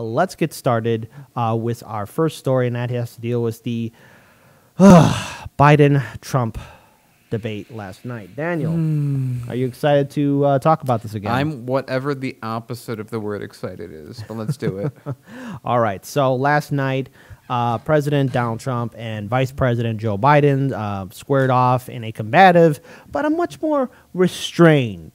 let's get started with our first story, and that has to deal with the Biden-Trump debate last night. Daniel, are you excited to talk about this again? I'm whatever the opposite of the word excited is, but let's do it. All right. So last night, President Donald Trump and Vice President Joe Biden squared off in a combative, but a much more restrained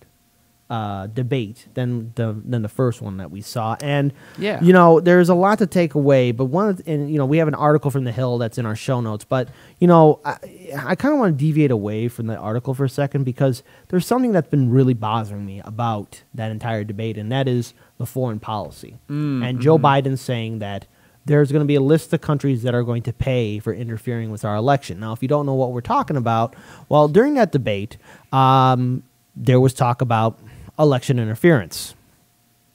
debate than the first one that we saw. And Yeah. there's a lot to take away. But we have an article from The Hill that's in our show notes. But I kind of want to deviate away from the article for a second because there's something that's been really bothering me about that entire debate, and that is the foreign policy. And Joe Biden saying that there's going to be a list of countries that are going to pay for interfering with our election. Now, if you don't know what we're talking about, well, during that debate, there was talk about election interference.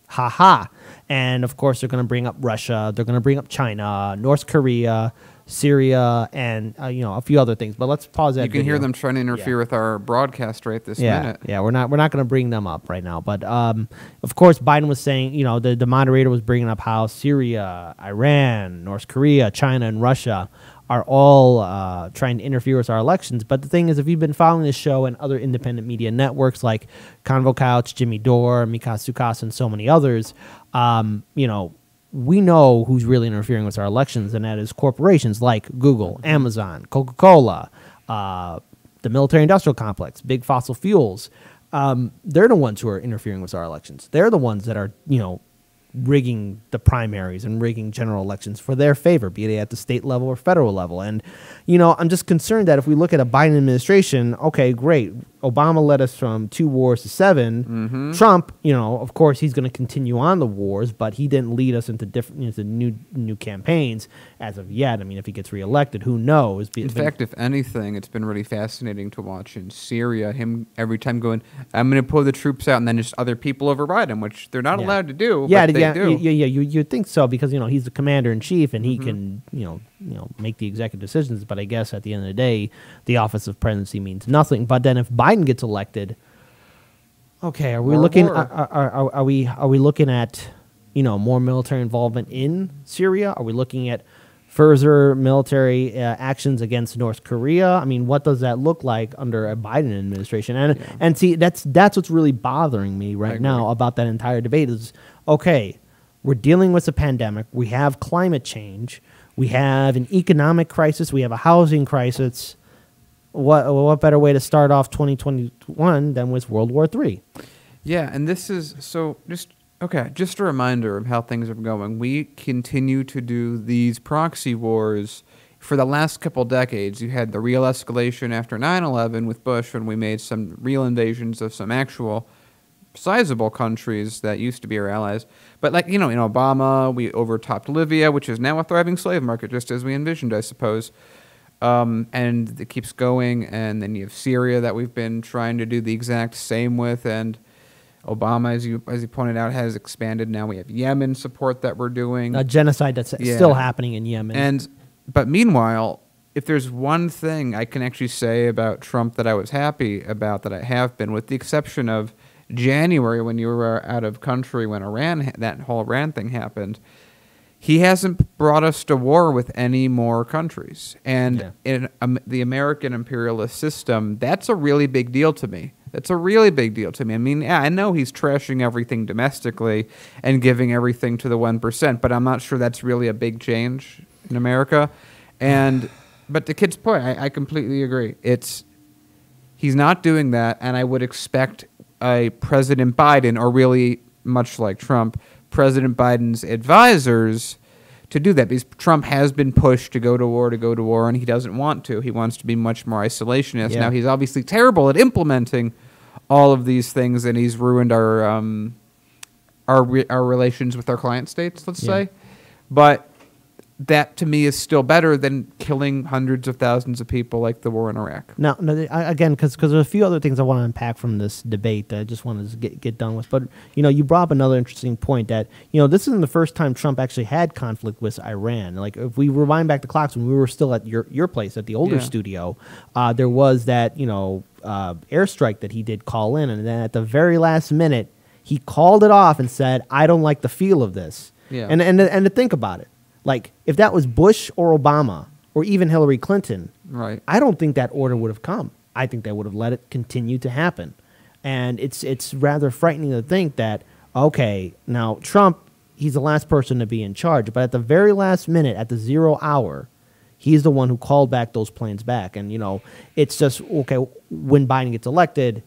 Ha ha. And of course, they're going to bring up Russia. They're going to bring up China, North Korea, Syria, and a few other things. But let's pause that. You can hear them trying to interfere with our broadcast right this minute. Yeah, we're not going to bring them up right now. But of course, Biden was saying, the moderator was bringing up how Syria, Iran, North Korea, China, and Russia are all trying to interfere with our elections. But the thing is, if you've been following this show and other independent media networks like Convo Couch, Jimmy Dore, Mika Sukas, and so many others, we know who's really interfering with our elections, and that is corporations like Google, Amazon, Coca-Cola, the military-industrial complex, big fossil fuels. They're the ones who are interfering with our elections. They're the ones that are, rigging the primaries and rigging general elections for their favor, be it at the state level or federal level. And, I'm just concerned that if we look at a Biden administration, okay, great. Obama led us from 2 wars to 7. Trump, of course, he's going to continue on the wars, but he didn't lead us into new campaigns as of yet. I mean, if he gets reelected, who knows? In fact, if anything, it's been really fascinating to watch in Syria, him every time going, I'm going to pull the troops out, and then just other people override him, which they're not allowed to do, but they do. You'd think so because, he's the commander-in-chief, and he can, make the executive decisions, but I guess at the end of the day, the office of presidency means nothing. But then if Biden gets elected, okay, are we looking? Are we looking at more military involvement in Syria? Are we looking at further military actions against North Korea? I mean, what does that look like under a Biden administration? And see, that's what's really bothering me right now about that entire debate is, okay, we're dealing with a pandemic. We have climate change. We have an economic crisis. We have a housing crisis. What better way to start off 2021 than with World War III? Yeah, and this is just a reminder of how things are going. We continue to do these proxy wars for the last couple decades. You had the real escalation after 9/11 with Bush when we made some real invasions of some actual sizable countries that used to be our allies. But in Obama, we overtopped Libya, which is now a thriving slave market, just as we envisioned, I suppose. And it keeps going. And then you have Syria that we've been trying to do the exact same with. And Obama, as you pointed out, has expanded. Now we have Yemen support that we're doing. A genocide that's still happening in Yemen. But meanwhile, if there's one thing I can actually say about Trump that I was happy about, that I have been, with the exception of January when you were out of country when that whole Iran thing happened, he hasn't brought us to war with any more countries. And in the American imperialist system, that's a really big deal to me. That's a really big deal to me. I mean, I know he's trashing everything domestically and giving everything to the 1%, but I'm not sure that's really a big change in America. But to Kid's point, I completely agree. He's not doing that, and I would expect a President Biden, or really much like Trump, President Biden's advisors to do that, because Trump has been pushed to go to war, and he doesn't want to. He wants to be much more isolationist. Now, he's obviously terrible at implementing all of these things, and he's ruined our relations with our client states, let's say. But that, to me, is still better than killing hundreds of thousands of people like the war in Iraq. Now, again, because there's a few other things I want to unpack from this debate that I just wanted to get done with. But, you brought up another interesting point that, this isn't the first time Trump actually had conflict with Iran. Like, if we rewind back the clocks when we were still at your place, at the older studio, there was that, airstrike that he did call in. And then at the very last minute, he called it off and said, I don't like the feel of this. Yeah. And to think about it, like if that was Bush or Obama or even Hillary Clinton, Right. I don't think that order would have come. I think they would have let it continue to happen. And it's rather frightening to think that, okay, now Trump, he's the last person to be in charge, but at the very last minute, at the 0 hour, he's the one who called back those planes back. And, it's just, okay, when Biden gets elected,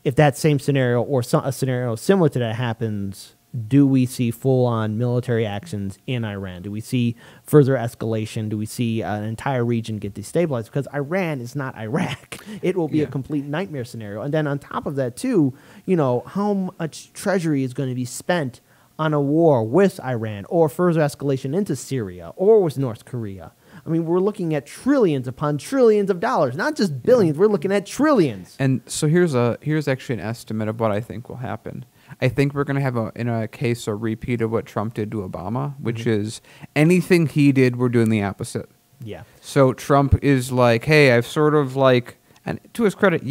if that same scenario or a scenario similar to that happens, do we see full-on military actions in Iran? Do we see further escalation? Do we see an entire region get destabilized? Because Iran is not Iraq. It will be a complete nightmare scenario. And then on top of that, too, how much treasury is going to be spent on a war with Iran or further escalation into Syria or with North Korea? I mean, we're looking at trillions upon trillions of dollars, not just billions. We're looking at trillions. And so here's actually an estimate of what I think will happen. I think we're going to have a case a repeat of what Trump did to Obama, which is anything he did, we're doing the opposite. Yeah. So Trump is like, hey, I've sort of and to his credit,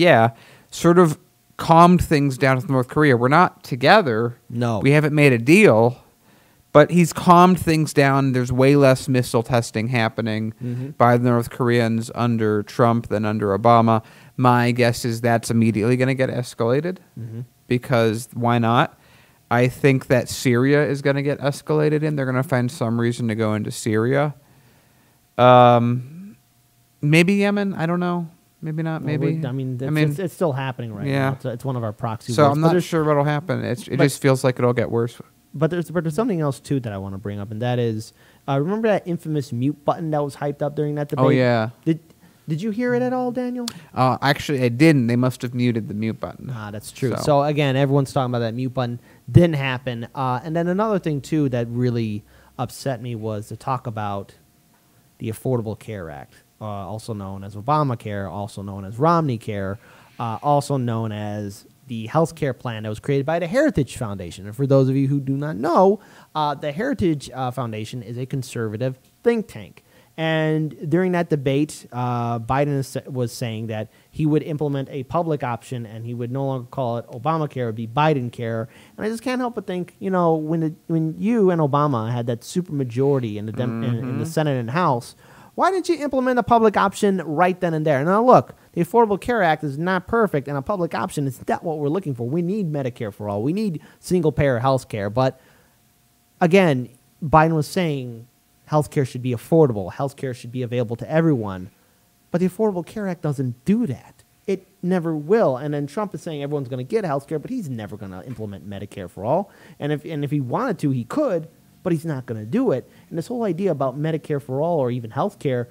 sort of calmed things down with North Korea. We're not together. No. We haven't made a deal, but he's calmed things down. There's way less missile testing happening by the North Koreans under Trump than under Obama. My guess is that's immediately going to get escalated. Because why not? I think that Syria is going to get escalated in. They're going to find some reason to go into Syria. Maybe Yemen. I don't know. Maybe not. Maybe. It's still happening right now. It's one of our proxy So wars. I'm not sure what'll happen. It just feels like it'll get worse. But there's something else, too, that I want to bring up, and that is, remember that infamous mute button that was hyped up during that debate? Oh, yeah. Did you hear it at all, Daniel? Actually, I didn't. They must have muted the mute button. That's true. So again, everyone's talking about that mute button. Didn't happen. And then another thing, too, that really upset me was to talk about the Affordable Care Act, also known as Obamacare, also known as Romney Care, also known as the health care plan that was created by the Heritage Foundation. And for those of you who do not know, the Heritage Foundation is a conservative think tank. And during that debate, Biden was saying that he would implement a public option and he would no longer call it Obamacare, it would be Biden care. And I just can't help but think, when you and Obama had that supermajority in the Senate and House, why didn't you implement a public option right then and there? Now, look, the Affordable Care Act is not perfect, and a public option is not what we're looking for. We need Medicare for all. We need single-payer health care. But, again, Biden was saying healthcare should be affordable. Healthcare should be available to everyone. But the Affordable Care Act doesn't do that. It never will. And then Trump is saying everyone's going to get healthcare, but he's never going to implement Medicare for all. And if he wanted to, he could, but he's not going to do it. And this whole idea about Medicare for all or even healthcare,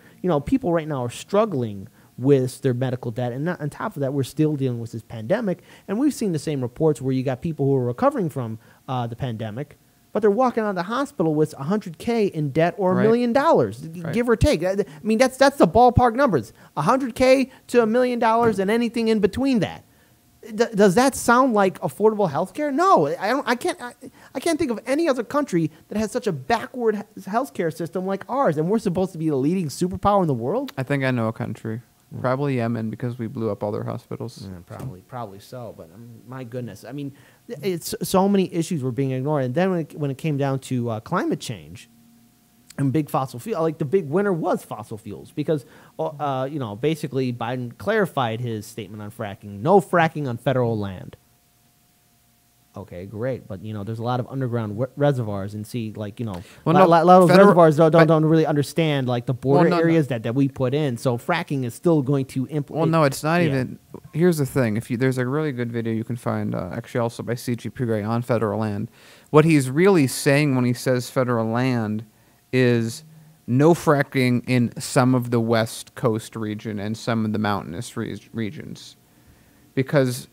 people right now are struggling with their medical debt. And on top of that, we're still dealing with this pandemic. And we've seen the same reports where you got people who are recovering from the pandemic, but they're walking out of the hospital with $100K in debt or $1 million, give or take. I mean, that's the ballpark numbers: $100K to $1 million, and anything in between that. Does that sound like affordable health care? No, I can't think of any other country that has such a backward healthcare system like ours, and we're supposed to be the leading superpower in the world. I think I know a country. Probably Yemen, because we blew up all their hospitals. Probably so. But my goodness, I mean, it's so many issues were being ignored. And then when it came down to climate change and big fossil fuel, like the big winner was fossil fuels, because basically Biden clarified his statement on fracking: no fracking on federal land. Okay, great, but there's a lot of underground reservoirs, and a lot of those reservoirs don't really understand like the border areas that we put in. So fracking is still going to implement. Well, no, it's not even. Here's the thing: there's a really good video you can find, actually also by C.G. Pugray, on federal land. What he's really saying when he says federal land is no fracking in some of the West Coast region and some of the mountainous regions, because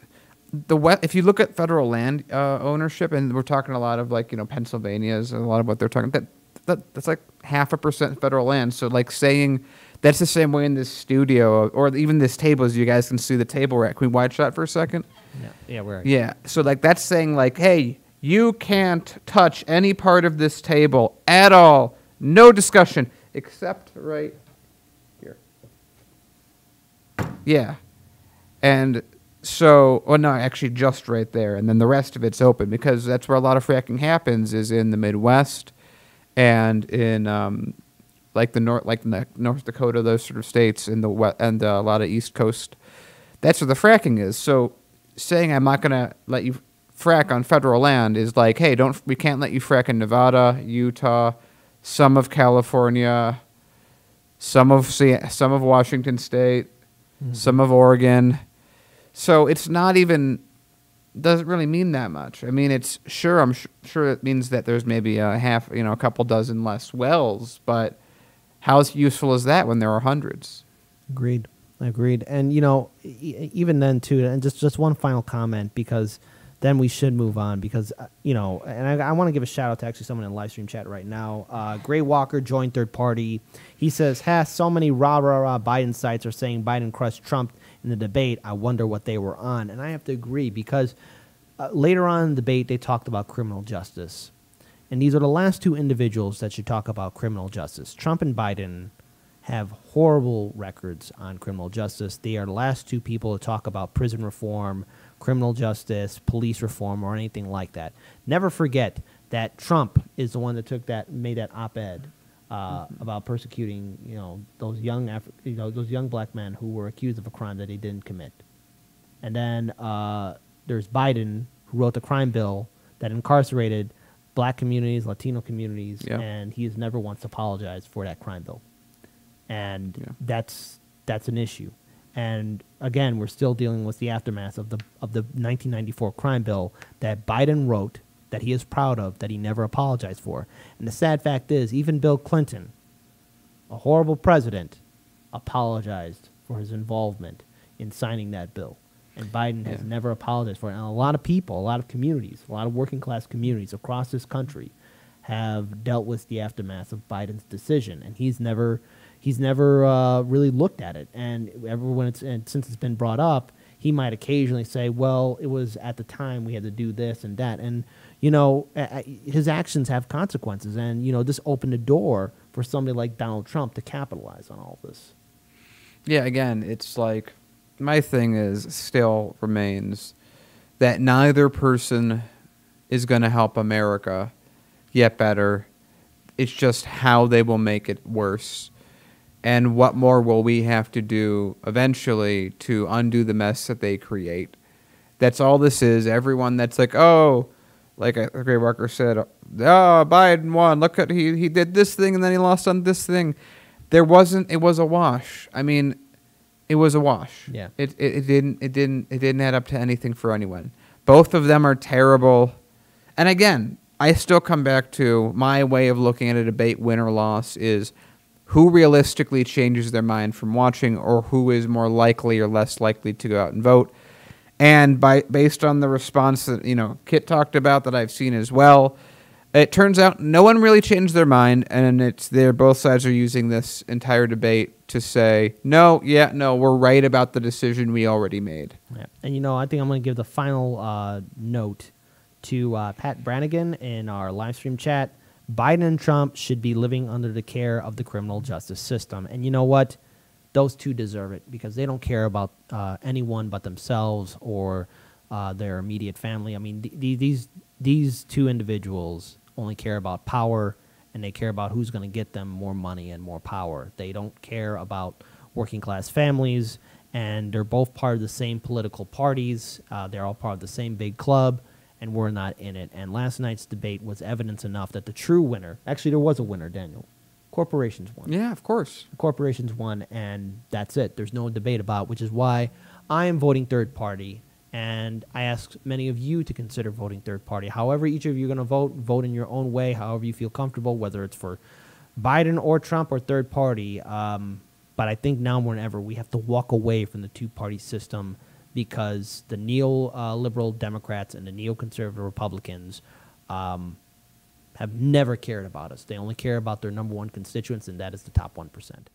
if you look at federal land ownership, and we're talking a lot of Pennsylvania's, a lot of what they're talking, that's like 0.5% federal land. So saying that's the same way in this studio or even this table, as you guys can see the table we're at. Can we wide shot for a second? Yeah, we're at. Yeah. So that's saying hey, you can't touch any part of this table at all. No discussion except right here. Yeah. And So, well, no, actually, just right there, and then the rest of it's open because that's where a lot of fracking happens is in the Midwest and in like North Dakota, those sort of states, in and a lot of East Coast. That's where the fracking is. So, saying I'm not gonna let you frack on federal land is like, hey, we can't let you frack in Nevada, Utah, some of California, some of Washington State, some of Oregon. So it's not even, doesn't really mean that much. I mean, it's sure, I'm sure it means that there's maybe a couple dozen less wells, but how useful is that when there are hundreds? Agreed. And, even then, too, and just one final comment, because then we should move on, because, and I want to give a shout out to actually someone in the live stream chat right now. Gray Walker joined third party. He says, so many rah Biden sites are saying Biden crushed Trump in the debate. I wonder what they were on. And I have to agree, because later on in the debate, they talked about criminal justice. And these are the last two individuals that should talk about criminal justice. Trump and Biden have horrible records on criminal justice. They are the last two people to talk about prison reform, criminal justice, police reform, or anything like that. Never forget that Trump is the one that made that op-ed about persecuting, those young black men who were accused of a crime that they didn't commit. And then there's Biden, who wrote the crime bill that incarcerated black communities, Latino communities, and he has never once apologized for that crime bill. And that's an issue. And again, we're still dealing with the aftermath of the 1994 crime bill that Biden wrote, that he is proud of, that he never apologized for. And the sad fact is, even Bill Clinton, a horrible president, apologized for his involvement in signing that bill. And Biden has never apologized for it. And a lot of people, a lot of communities, a lot of working class communities across this country have dealt with the aftermath of Biden's decision. And he's never really looked at it. And since it's been brought up, he might occasionally say, well, it was at the time we had to do this and that. And, his actions have consequences. And, this opened the door for somebody like Donald Trump to capitalize on all this. Yeah, again, it's like, my thing still remains that neither person is going to help America get better. It's just how they will make it worse. And what more will we have to do eventually to undo the mess that they create? That's all this is. Everyone that's like, like Gray Walker said, Biden won. Look at he did this thing and then he lost on this thing. It was a wash. I mean, it was a wash. Yeah. It didn't add up to anything for anyone. Both of them are terrible. And again, I still come back to my way of looking at a debate, win or loss, is who realistically changes their mind from watching, or who is more likely or less likely to go out and vote. And based on the response that Kit talked about, that I've seen as well, it turns out no one really changed their mind, and both sides are using this entire debate to say, no, we're right about the decision we already made. Yeah. And I think I'm going to give the final note to Pat Brannigan in our live stream chat. Biden and Trump should be living under the care of the criminal justice system. And you know what? Those two deserve it, because they don't care about anyone but themselves or their immediate family. I mean, these two individuals only care about power, and they care about who's going to get them more money and more power. They don't care about working class families, and they're both part of the same political parties. They're all part of the same big club, and we're not in it. And last night's debate was evidence enough that the true winner, actually there was a winner, Daniel. Corporations won. Yeah, of course. Corporations won, and that's it. There's no debate about, which is why I am voting third party. And I ask many of you to consider voting third party. However each of you are going to vote in your own way, however you feel comfortable, whether it's for Biden or Trump or third party. But I think now more than ever, we have to walk away from the two-party system, because the neoliberal Democrats and the neoconservative Republicans have never cared about us. They only care about their number one constituents, and that is the top 1%.